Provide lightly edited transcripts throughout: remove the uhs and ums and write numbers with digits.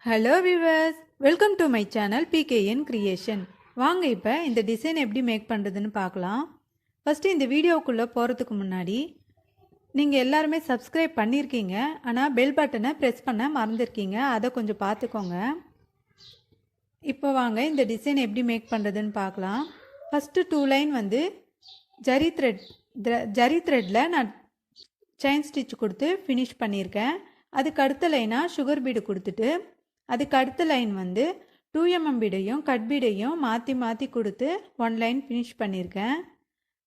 Hello viewers, welcome to my channel PKN creation. வாங்க இப்போ இந்த டிசைன் எப்படி மேக் பண்ணுறதுன்னு பார்க்கலாம். ஃபஸ்ட்டு இந்த வீடியோக்குள்ளே போகிறதுக்கு முன்னாடி நீங்கள் எல்லாருமே சப்ஸ்கிரைப் பண்ணியிருக்கீங்க, ஆனால் பெல் பட்டனை ப்ரெஸ் பண்ண மறந்துருக்கீங்க. அதை கொஞ்சம் பார்த்துக்கோங்க. இப்போ வாங்க இந்த டிசைன் எப்படி மேக் பண்ணுறதுன்னு பார்க்கலாம். ஃபஸ்ட்டு 2 லைன் வந்து ஜரி த்ரெட்டில் நான் செயின் ஸ்டிச் கொடுத்து ஃபினிஷ் பண்ணியிருக்கேன். அதுக்கு அடுத்த லைனாக சுகர் பீடு கொடுத்துட்டு அதுக்கு அடுத்த லைன் வந்து 2 mm பீடையும் கட் பீடையும் மாற்றி மாற்றி கொடுத்து 1 லைன் ஃபினிஷ் பண்ணியிருக்கேன்.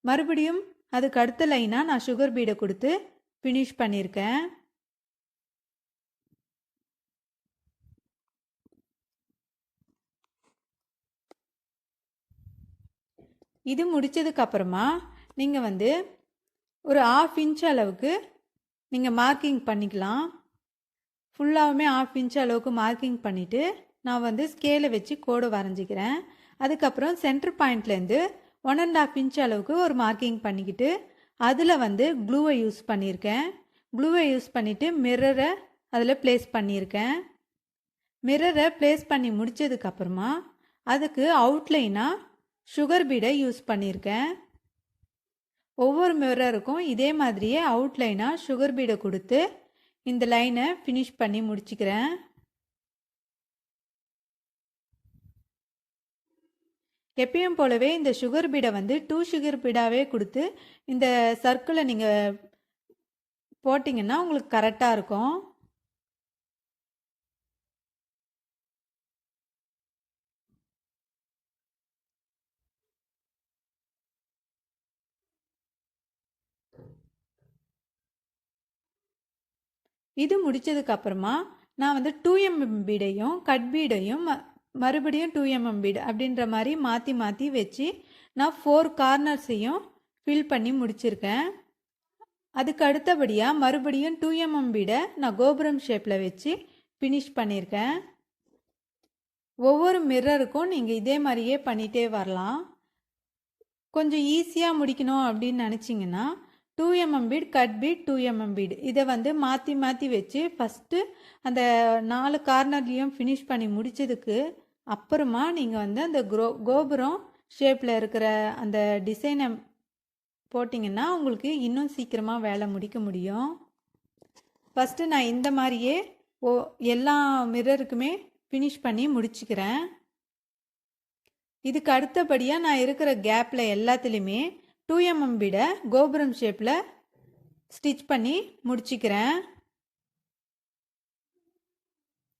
மறுபடியும் அதுக்கு அடுத்த லைனாக நான் சுகர் பீடை கொடுத்து ஃபினிஷ் பண்ணியிருக்கேன். இது முடித்ததுக்கப்புறமா நீங்கள் வந்து ஒரு 1/2 inch அளவுக்கு நீங்கள் மார்க்கிங் பண்ணிக்கலாம். ஃபுல்லாகவுமே 1/2 inch அளவுக்கு மார்க்கிங் பண்ணிவிட்டு நான் வந்து ஸ்கேலை வச்சு கோடு வரைஞ்சிக்கிறேன். அதுக்கப்புறம் சென்டர் பாயிண்ட்லேருந்து 1.5 inch அளவுக்கு ஒரு மார்க்கிங் பண்ணிக்கிட்டு அதில் வந்து க்ளூவை யூஸ் பண்ணியிருக்கேன். க்ளூவை யூஸ் பண்ணிவிட்டு மிரரை அதில் ப்ளேஸ் பண்ணியிருக்கேன். மிரரை ப்ளேஸ் பண்ணி முடித்ததுக்கப்புறமா அதுக்கு அவுட்லைனாக சுகர் பீடை யூஸ் பண்ணியிருக்கேன். ஒவ்வொரு மிரருக்கும் இதே மாதிரியே அவுட்லைனாக சுகர் பீடை கொடுத்து இந்த லைனை ஃபினிஷ் பண்ணி முடிச்சுக்கிறேன். எப்பயும் போலவே இந்த சுகர் பீடை வந்து 2 சுகர் பீடாவே கொடுத்து இந்த சர்க்கிளை நீங்கள் போட்டிங்கன்னா உங்களுக்கு கரெக்டாக இருக்கும். இது முடித்ததுக்கப்புறமா நான் வந்து 2 mm பீடையும் கட் பீடையும் மறுபடியும் 2 mm பீடு அப்படின்ற மாதிரி மாற்றி மாற்றி வச்சு நான் 4 கார்னர்ஸையும் ஃபில் பண்ணி முடிச்சிருக்கேன். அதுக்கு அடுத்தபடியாக மறுபடியும் 2 mm பீடை நான் கோபுரம் ஷேப்பில் வச்சு ஃபினிஷ் பண்ணியிருக்கேன். ஒவ்வொரு மிரருக்கும் நீங்கள் இதே மாதிரியே பண்ணிகிட்டே வரலாம். கொஞ்சம் ஈஸியாக முடிக்கணும் அப்படின்னு நினச்சிங்கன்னா 2 mm bead cut bead 2 mm bead இதை வந்து மாற்றி மாற்றி வச்சு ஃபஸ்ட்டு அந்த 4 கார்னர்லேயும் ஃபினிஷ் பண்ணி முடித்ததுக்கு அப்புறமா நீங்கள் வந்து அந்த கோபுரம் ஷேப்பில் இருக்கிற அந்த டிசைனை போட்டிங்கன்னா உங்களுக்கு இன்னும் சீக்கிரமாக வேலை முடிக்க முடியும். ஃபஸ்ட்டு நான் இந்த மாதிரியே எல்லா மிரருக்குமே ஃபினிஷ் பண்ணி முடிச்சுக்கிறேன். இதுக்கு அடுத்தபடியாக நான் இருக்கிற கேப்பில் எல்லாத்துலேயுமே 2 mm பீடை கோபுரம் ஷேப்பில் ஸ்டிச் பண்ணி முடிச்சுக்கிறேன்.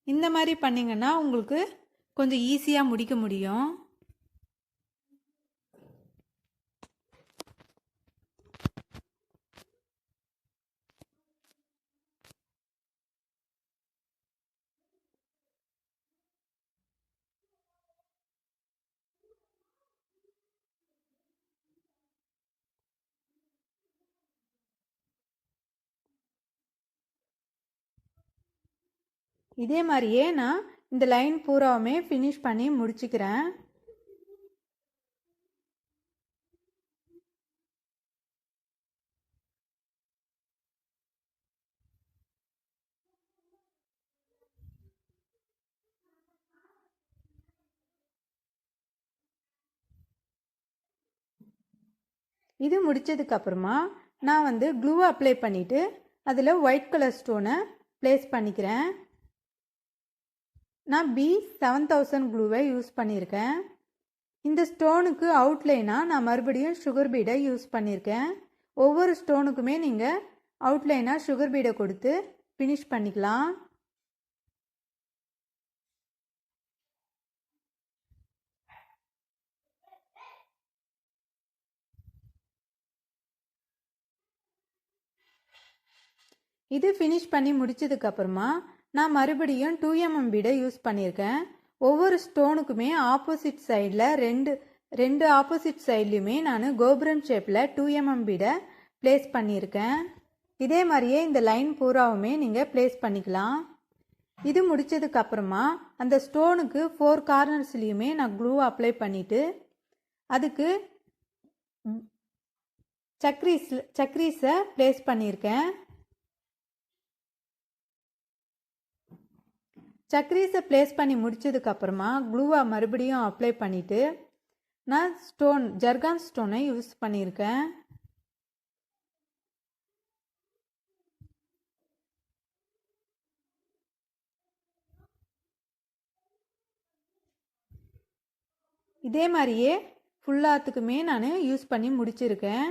இந்த மாதிரி பண்ணிங்கன்னா உங்களுக்கு கொஞ்சம் ஈஸியாக முடிக்க முடியும். இதே மாதிரியே நான் இந்த லைன் பூராவுமே ஃபினிஷ் பண்ணி முடிச்சுக்கிறேன். இது முடித்ததுக்கப்புறமா நான் வந்து க்ளூ அப்ளை பண்ணிவிட்டு அதில் ஒயிட் கலர் ஸ்டோனை ப்ளேஸ் பண்ணிக்கிறேன். நான் B7000 க்ளூவை யூஸ் பண்ணியிருக்கேன். இந்த ஸ்டோனுக்கு அவுட்லைனாக நான் மறுபடியும் சுகர் பீடை யூஸ் பண்ணியிருக்கேன். ஒவ்வொரு ஸ்டோனுக்குமே நீங்கள் அவுட்லைனாக சுகர் பீடை கொடுத்து ஃபினிஷ் பண்ணிக்கலாம். இது ஃபினிஷ் பண்ணி முடிச்சதுக்கப்புறமா நான் மறுபடியும் 2 mm பீடை யூஸ் பண்ணியிருக்கேன். ஒவ்வொரு ஸ்டோனுக்குமே ஆப்போசிட் சைடில் ரெண்டு ஆப்போசிட் சைட்லையுமே நான் கோபுரம் ஷேப்பில் 2 mm பீடை ப்ளேஸ் பண்ணியிருக்கேன். இதே மாதிரியே இந்த லைன் பூராவுமே நீங்கள் ப்ளேஸ் பண்ணிக்கலாம். இது முடித்ததுக்கப்புறமா அந்த ஸ்டோனுக்கு 4 கார்னர்ஸ்லேயுமே நான் க்ளூ அப்ளை பண்ணிவிட்டு அதுக்கு சக்ரீஸை ப்ளேஸ் பண்ணியிருக்கேன். சக்கரீஸை ப்ளேஸ் பண்ணி முடிச்சதுக்கப்புறமா க்ளூவை மறுபடியும் அப்ளை பண்ணிவிட்டு நான் ஜர்கான் ஸ்டோனை யூஸ் பண்ணியிருக்கேன். இதே மாதிரியே ஃபுல்லாத்துக்குமே நான் யூஸ் பண்ணி முடிச்சிருக்கேன்.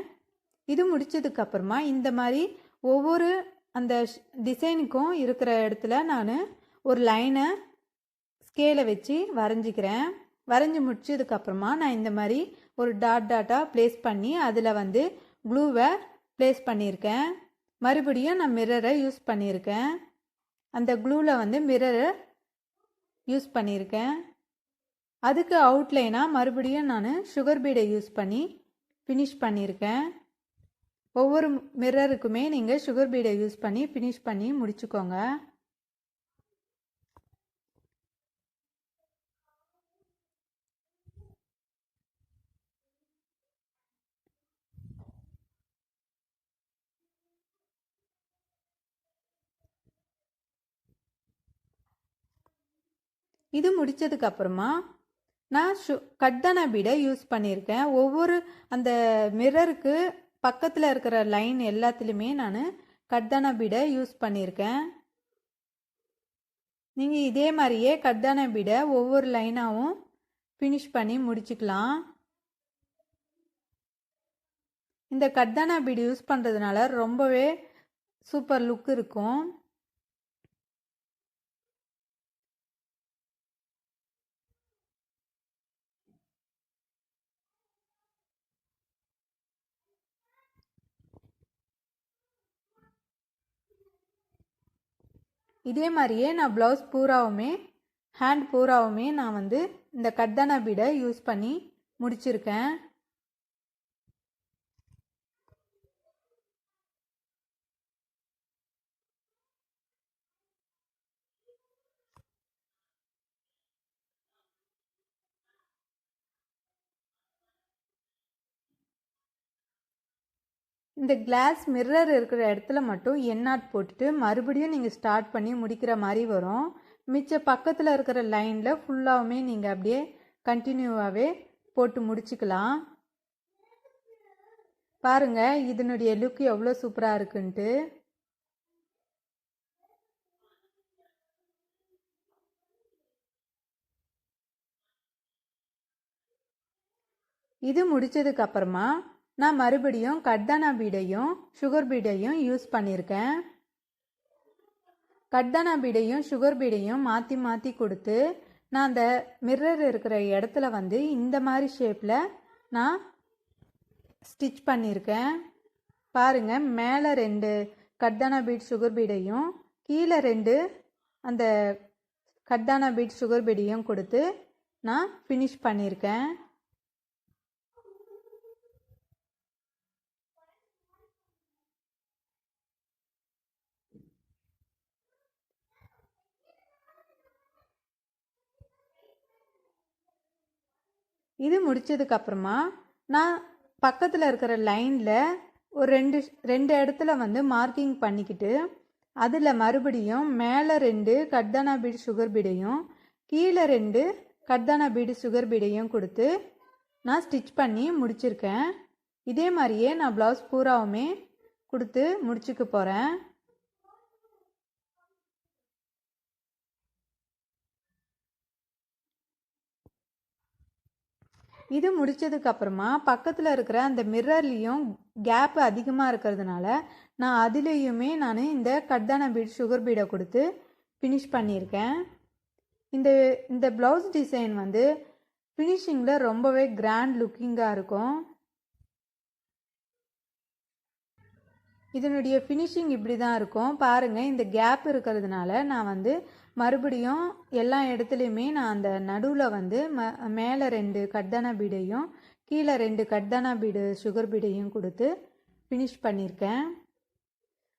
இது முடிச்சதுக்கப்புறமா இந்த மாதிரி ஒவ்வொரு அந்த டிசைனுக்கும் இருக்கிற இடத்துல நான் ஒரு லைனை ஸ்கேலை வச்சு வரைஞ்சிக்கிறேன். வரைஞ்சி முடிச்சதுக்கப்புறமா நான் இந்த மாதிரி ஒரு டாட்டாக ப்ளேஸ் பண்ணி அதில் வந்து க்ளூவை ப்ளேஸ் பண்ணியிருக்கேன். மறுபடியும் நான் மிரரை யூஸ் பண்ணியிருக்கேன். அந்த க்ளூவில் வந்து மிரரை யூஸ் பண்ணியிருக்கேன். அதுக்கு அவுட்லைனாக மறுபடியும் நான் சுகர் பீடை யூஸ் பண்ணி ஃபினிஷ் பண்ணியிருக்கேன். ஒவ்வொரு மிரருக்குமே நீங்கள் சுகர் பீடை யூஸ் பண்ணி ஃபினிஷ் பண்ணி முடிச்சுக்கோங்க. இது முடித்ததுக்கப்புறமா நான் கட்டான பீடை யூஸ் பண்ணியிருக்கேன். ஒவ்வொரு அந்த மிரருக்கு பக்கத்தில் இருக்கிற லைன் எல்லாத்துலேயுமே நான் கட்டான பீடை யூஸ் பண்ணியிருக்கேன். நீங்கள் இதே மாதிரியே கட்டான பீடை ஒவ்வொரு லைனாகவும் ஃபினிஷ் பண்ணி முடிச்சுக்கலாம். இந்த கட்டான பீடு யூஸ் பண்ணுறதுனால ரொம்பவே சூப்பர் லுக் இருக்கும். இதே மாதிரியே நான் ப்ளவுஸ் பூராவுமே ஹேண்ட் பூராவுமே நான் வந்து இந்த கட்டான பீடை யூஸ் பண்ணி முடிச்சிருக்கேன். இந்த கிளாஸ் மிரர் இருக்கிற இடத்துல மட்டும் எண்ணாட் போட்டுட்டு மறுபடியும் நீங்கள் ஸ்டார்ட் பண்ணி முடிக்கிற மாதிரி வரும். மிச்ச பக்கத்தில் இருக்கிற லைனில் ஃபுல்லாகவுமே நீங்கள் அப்படியே கண்டினியூவாகவே போட்டு முடிச்சுக்கலாம். பாருங்கள் இதனுடைய லுக் எவ்வளோ சூப்பராக இருக்குன்ட்டு. இது முடிச்சதுக்கப்புறமா நான் மறுபடியும் கட்டான பீடையும் சுகர் பீடையும் யூஸ் பண்ணியிருக்கேன். கட்டான பீடையும் சுகர் பீடையும் மாற்றி மாற்றி கொடுத்து நான் அந்த மிரர் இருக்கிற இடத்துல வந்து இந்த மாதிரி ஷேப்பில் நான் ஸ்டிச் பண்ணியிருக்கேன். பாருங்கள் மேலே 2 கட்டான பீட் சுகர் பீடையும் கீழே 2 அந்த கட்டான பீட் சுகர் பீடையும் கொடுத்து நான் ஃபினிஷ் பண்ணியிருக்கேன். இது முடிச்சதுக்கப்புறமா நான் பக்கத்தில் இருக்கிற லைனில் ஒரு ரெண்டு இடத்துல வந்து மார்க்கிங் பண்ணிக்கிட்டு அதில் மறுபடியும் மேலே 2 கட்டான பீடு சுகர் பீடையும் கீழே 2 கட்டான பீடு சுகர் பீடையும் கொடுத்து நான் ஸ்டிச் பண்ணி முடிச்சிருக்கேன். இதே மாதிரியே நான் ப்ளவுஸ் பூராவுமே கொடுத்து முடிச்சுக்க போகிறேன். இது முடிச்சதுக்கப்புறமா பக்கத்தில் இருக்கிற அந்த மிரர்லேயும் கேப் அதிகமாக இருக்கிறதுனால நான் அதுலேயுமே நான் இந்த கட்டான பீட் சுகர் பீடை கொடுத்து ஃபினிஷ் பண்ணியிருக்கேன். இந்த ப்ளவுஸ் டிசைன் வந்து ஃபினிஷிங்கில் ரொம்பவே கிராண்ட் லுக்கிங்காக இருக்கும். இதனுடைய ஃபினிஷிங் இப்படி தான் இருக்கும். பாருங்கள் இந்த கேப் இருக்கிறதுனால நான் வந்து மறுபடியும் எல்லா இடத்துலையுமே நான் அந்த நடுவில் வந்து மேலே 2 கட்டான பீடையும் கீழே 2 கட்டான பீடு சுகர் பீடையும் கொடுத்து ஃபினிஷ் பண்ணியிருக்கேன்.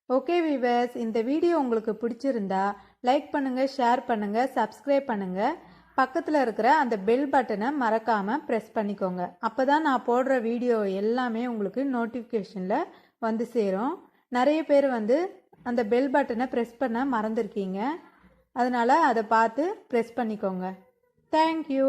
ஓகே வியூவர்ஸ், இந்த வீடியோ உங்களுக்கு பிடிச்சிருந்தா லைக் பண்ணுங்கள், ஷேர் பண்ணுங்கள், சப்ஸ்கிரைப் பண்ணுங்கள். பக்கத்தில் இருக்கிற அந்த பெல் பட்டனை மறக்காமல் ப்ரெஸ் பண்ணிக்கோங்க. அப்போ தான் நான் போடுற வீடியோ எல்லாமே உங்களுக்கு நோட்டிஃபிகேஷனில் வந்து சேரும். நிறைய பேர் வந்து அந்த பெல் பட்டனை ப்ரெஸ் பண்ண மறந்துருக்கீங்க. அதனால் அதை பார்த்து ப்ரெஸ் பண்ணிக்கோங்க. தேங்க்யூ.